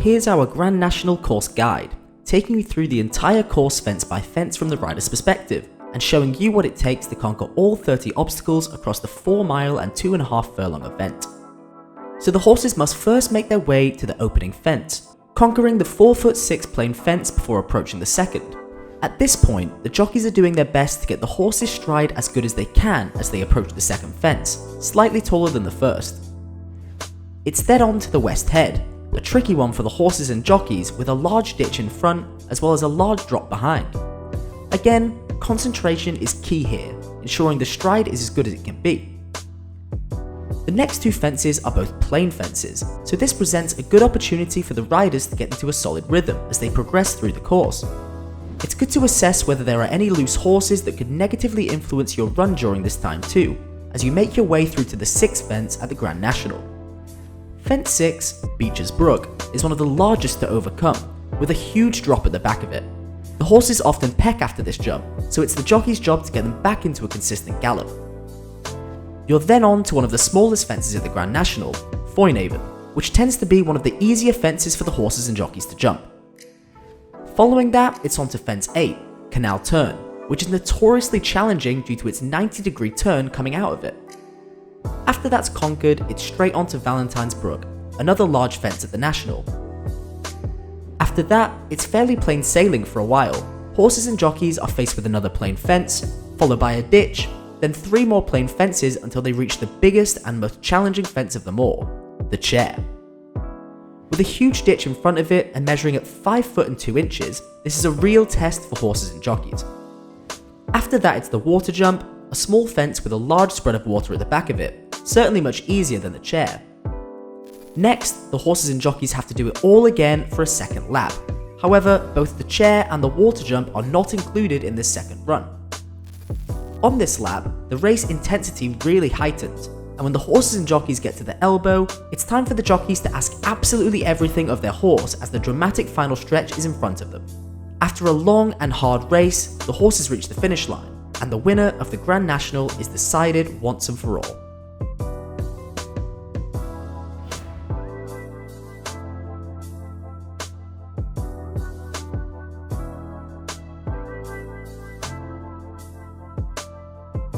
Here's our Grand National course guide, taking you through the entire course fence by fence from the rider's perspective, and showing you what it takes to conquer all 30 obstacles across the 4 mile and 2.5 furlong event. So the horses must first make their way to the opening fence, conquering the 4'6" plain fence before approaching the second. At this point, the jockeys are doing their best to get the horses' stride as good as they can as they approach the second fence, slightly taller than the first. It's then on to the west head, a tricky one for the horses and jockeys with a large ditch in front as well as a large drop behind. Again, concentration is key here, ensuring the stride is as good as it can be. The next 2 fences are both plain fences, so this presents a good opportunity for the riders to get into a solid rhythm as they progress through the course. It's good to assess whether there are any loose horses that could negatively influence your run during this time too, as you make your way through to the 6th fence at the Grand National. Fence 6, Beaches Brook, is one of the largest to overcome, with a huge drop at the back of it. The horses often peck after this jump, so it's the jockey's job to get them back into a consistent gallop. You're then on to one of the smallest fences at the Grand National, Foynaven, which tends to be one of the easier fences for the horses and jockeys to jump. Following that, it's on to fence 8, Canal Turn, which is notoriously challenging due to its 90-degree turn coming out of it. After that's conquered, it's straight on to Valentine's Brook, another large fence at the National. After that, it's fairly plain sailing for a while. Horses and jockeys are faced with another plain fence, followed by a ditch, then 3 more plain fences until they reach the biggest and most challenging fence of them all, the Chair. With a huge ditch in front of it and measuring at 5 foot and 2 inches, this is a real test for horses and jockeys. After that, it's the Water Jump, a small fence with a large spread of water at the back of it, certainly much easier than the Chair. Next, the horses and jockeys have to do it all again for a second lap. However, both the Chair and the Water Jump are not included in this second run. On this lap, the race intensity really heightens, and when the horses and jockeys get to the elbow, it's time for the jockeys to ask absolutely everything of their horse as the dramatic final stretch is in front of them. After a long and hard race, the horses reach the finish line, and the winner of the Grand National is decided once and for all.